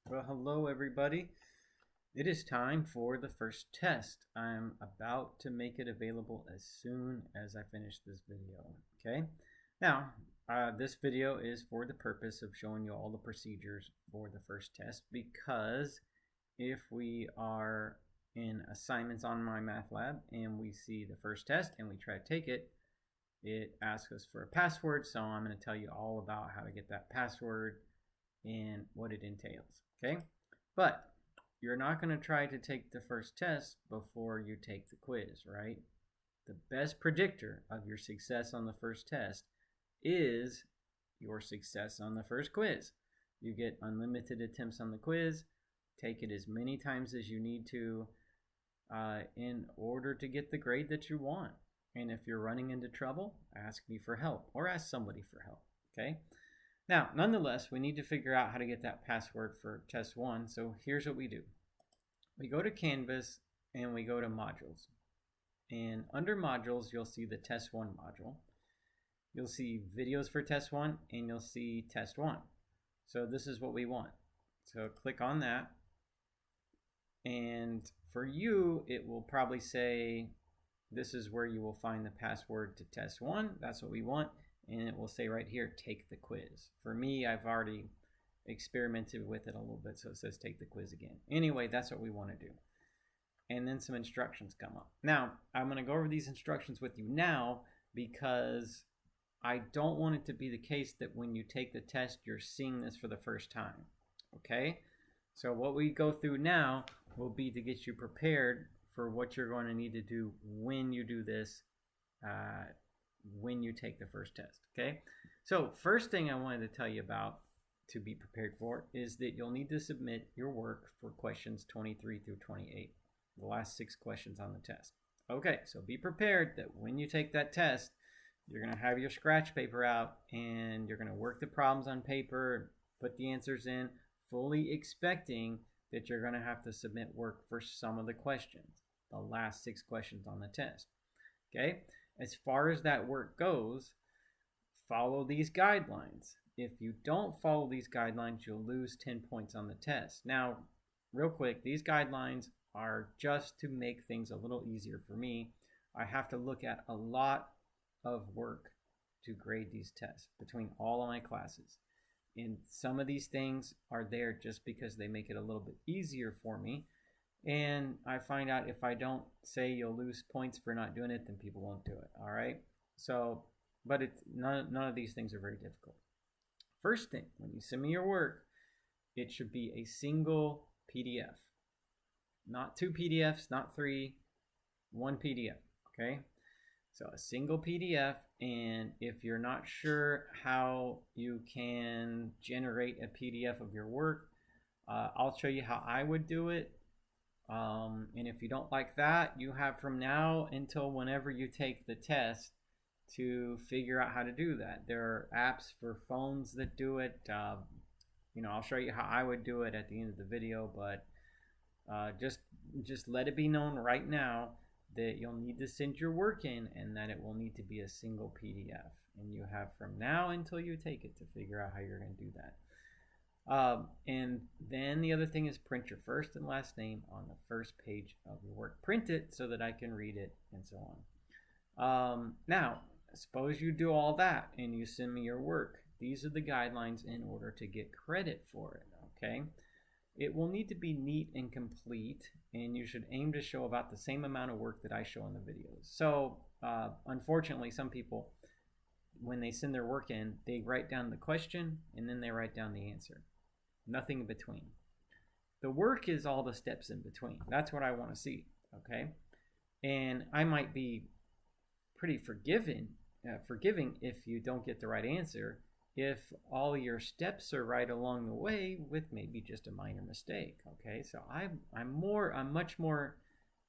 Well, hello everybody. It is time for the first test. I'm about to make it available as soon as I finish this video. Okay. Now, this video is for the purpose of showing you all the procedures for the first test, because if we are in assignments on MyMathLab and we see the first test and we try to take it, it asks us for a password. So I'm going to tell you all about how to get that password and what it entails. Okay. But you're not going to try to take the first test before you take the quiz, right? The best predictor of your success on the first test is your success on the first quiz. You get unlimited attempts on the quiz. Take it as many times as you need to in order to get the grade that you want. And if you're running into trouble, ask me for help or ask somebody for help. Okay. Now, nonetheless, we need to figure out how to get that password for test one. So here's what we do. We go to Canvas and we go to modules. And under modules, you'll see the test one module. You'll see videos for test one and you'll see test one. So this is what we want. So click on that. And for you, it will probably say, this is where you will find the password to test one. That's what we want. And it will say right here, take the quiz. For me, I've already experimented with it a little bit, so it says take the quiz again. Anyway, that's what we want to do. And then some instructions come up. Now, I'm going to go over these instructions with you now because I don't want it to be the case that when you take the test, you're seeing this for the first time. Okay? So what we go through now will be to get you prepared for what you're going to need to do when you do this, when you take the first test. Okay? So first thing I wanted to tell you about to be prepared for is that you'll need to submit your work for questions 23 through 28, the last 6 questions on the test. Okay, so be prepared that when you take that test, you're going to have your scratch paper out and you're going to work the problems on paper, put the answers in, fully expecting that you're going to have to submit work for some of the questions, the last 6 questions on the test. Okay, as far as that work goes, follow these guidelines. If you don't follow these guidelines, you'll lose 10 points on the test. Now, real quick, these guidelines are just to make things a little easier for me. I have to look at a lot of work to grade these tests between all of my classes. And some of these things are there just because they make it a little bit easier for me. And I find out if I don't say you'll lose points for not doing it, then people won't do it. All right. So, but none of these things are very difficult. First thing, when you send me your work, it should be a single PDF. Not 2 PDFs, not 3, 1 PDF. Okay. So a single PDF, and if you're not sure how you can generate a PDF of your work, I'll show you how I would do it. And if you don't like that, you have from now until whenever you take the test to figure out how to do that. There are apps for phones that do it. I'll show you how I would do it at the end of the video, but just let it be known right now that you'll need to send your work in and that it will need to be a single PDF. And you have from now until you take it to figure out how you're going to do that. And then the other thing is print your first and last name on the first page of your work. Print it so that I can read it and so on. Now, suppose you do all that and you send me your work. These are the guidelines in order to get credit for it, okay? It will need to be neat and complete, and you should aim to show about the same amount of work that I show in the videos. So, unfortunately, some people, when they send their work in, they write down the question and then they write down the answer. Nothing in between. The work is all the steps in between. That's what I want to see, okay? And I might be pretty forgiving if you don't get the right answer, if all your steps are right along the way with maybe just a minor mistake. Okay, so I'm much more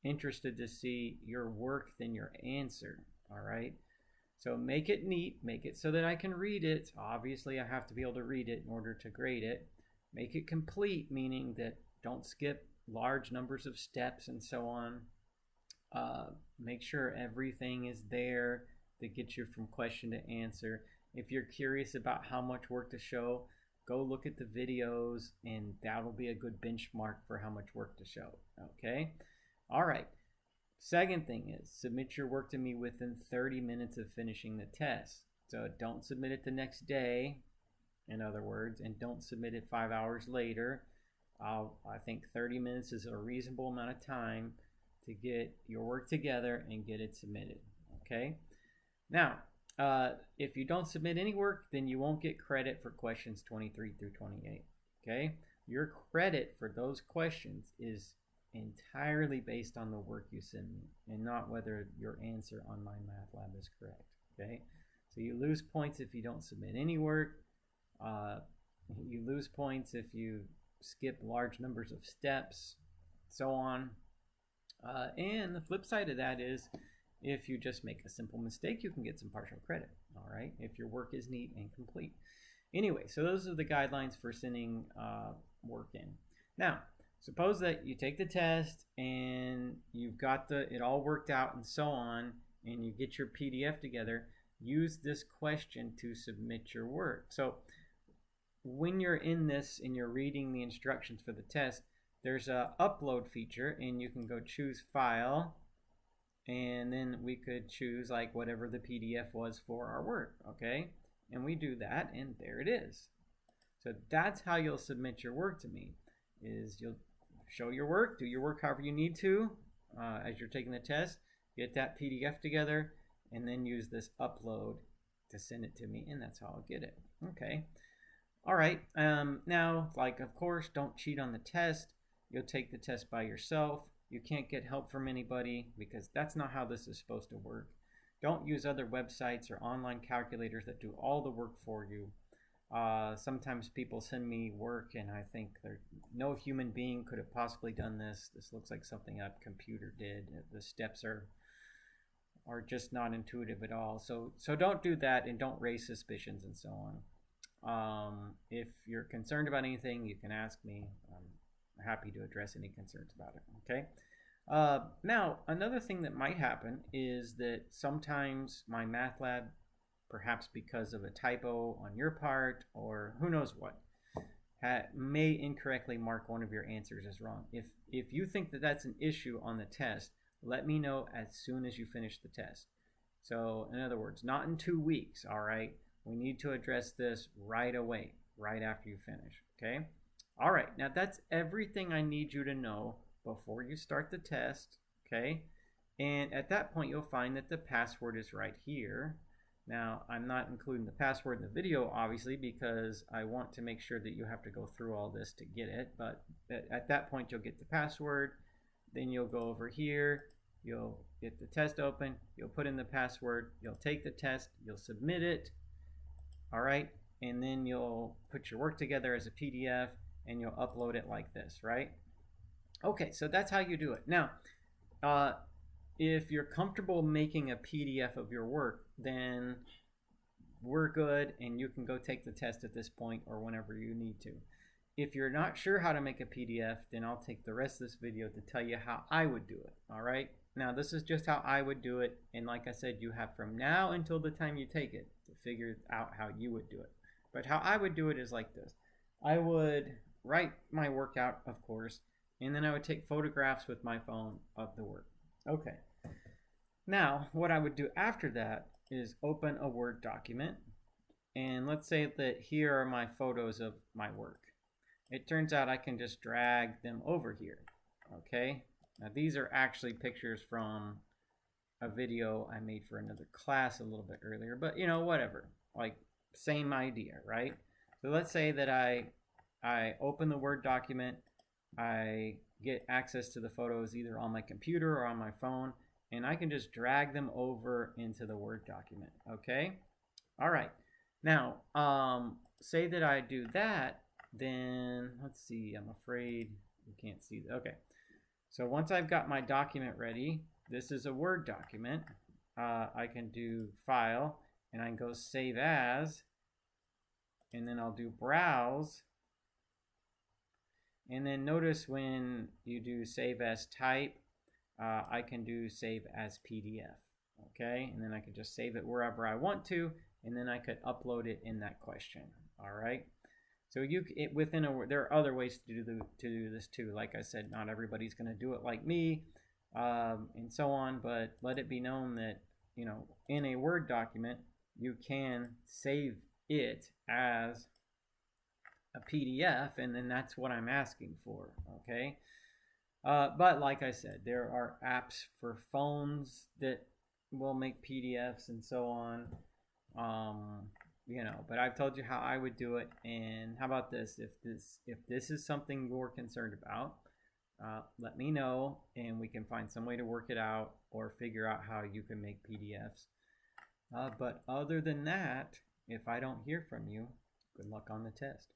interested to see your work than your answer. All right, so make it neat, make it so that I can read it. Obviously, I have to be able to read it in order to grade it. Make it complete, meaning that don't skip large numbers of steps and so on. Make sure everything is there that gets you from question to answer. If you're curious about how much work to show, go look at the videos, and that'll be a good benchmark for how much work to show. Okay? All right. Second thing is submit your work to me within 30 minutes of finishing the test. So don't submit it the next day, in other words, and don't submit it 5 hours later. I think 30 minutes is a reasonable amount of time to get your work together and get it submitted. Okay? Now, if you don't submit any work, then you won't get credit for questions 23 through 28. Okay? Your credit for those questions is entirely based on the work you send me and not whether your answer on MyMathLab is correct. Okay? So you lose points if you don't submit any work. You lose points if you skip large numbers of steps, so on. And the flip side of that is if you just make a simple mistake, you can get some partial credit, all right, if your work is neat and complete. Anyway, so those are the guidelines for sending work in. Now, suppose that you take the test and you've got it all worked out and so on, and you get your PDF together. Use this question to submit your work. So when you're in this and you're reading the instructions for the test, there's a upload feature, and you can go choose file, and then we could choose like whatever the PDF was for our work. Okay, and we do that, and there it is. So that's how you'll submit your work to me, is you'll show your work, do your work however you need to as you're taking the test, get that PDF together, and then use this upload to send it to me, and that's how I'll get it. Okay. All right. Now, like, of course, don't cheat on the test. You'll take the test by yourself. You can't get help from anybody because that's not how this is supposed to work. Don't use other websites or online calculators that do all the work for you. Sometimes people send me work and I think no human being could have possibly done this. This looks like something a computer did. The steps are just not intuitive at all. So don't do that, and don't raise suspicions and so on. If you're concerned about anything, you can ask me. I'm happy to address any concerns about it. Okay. Now, another thing that might happen is that sometimes MyMathLab, perhaps because of a typo on your part or who knows what, may incorrectly mark one of your answers as wrong. If you think that that's an issue on the test, let me know as soon as you finish the test. So, in other words, not in 2 weeks, all right? We need to address this right away, right after you finish, okay? All right, now that's everything I need you to know before you start the test, okay? And at that point, you'll find that the password is right here. Now, I'm not including the password in the video, obviously, because I want to make sure that you have to go through all this to get it. But at that point, you'll get the password. Then you'll go over here. You'll get the test open. You'll put in the password. You'll take the test. You'll submit it. All right? And then you'll put your work together as a PDF, and you'll upload it like this, right? Okay, so that's how you do it. Now, if you're comfortable making a PDF of your work, then we're good, and you can go take the test at this point or whenever you need to. If you're not sure how to make a PDF, then I'll take the rest of this video to tell you how I would do it, all right? Now, this is just how I would do it, and like I said, you have from now until the time you take it to figure out how you would do it. But how I would do it is like this. I would write my work out, of course, and then I would take photographs with my phone of the work. Okay. Now, what I would do after that is open a Word document, and let's say that here are my photos of my work. It turns out I can just drag them over here, okay? Now, these are actually pictures from a video I made for another class a little bit earlier, but, you know, whatever. Like, same idea, right? So let's say that I open the Word document, I get access to the photos either on my computer or on my phone, and I can just drag them over into the Word document, okay? All right. Now, say that I do that, then let's see, I'm afraid you can't see that. Okay. So once I've got my document ready, this is a Word document. I can do File, and I can go Save As, and then I'll do Browse. And then notice when you do Save As Type, I can do Save As PDF, okay? And then I can just save it wherever I want to, and then I could upload it in that question, all right? So within there are other ways to do this too. Like I said, not everybody's going to do it like me, and so on. But let it be known that in a Word document, you can save it as a PDF, and then that's what I'm asking for. Okay. But like I said, there are apps for phones that will make PDFs and so on. But I've told you how I would do it. And how about this? If this is something you're concerned about, let me know, and we can find some way to work it out or figure out how you can make PDFs. But other than that, if I don't hear from you, good luck on the test.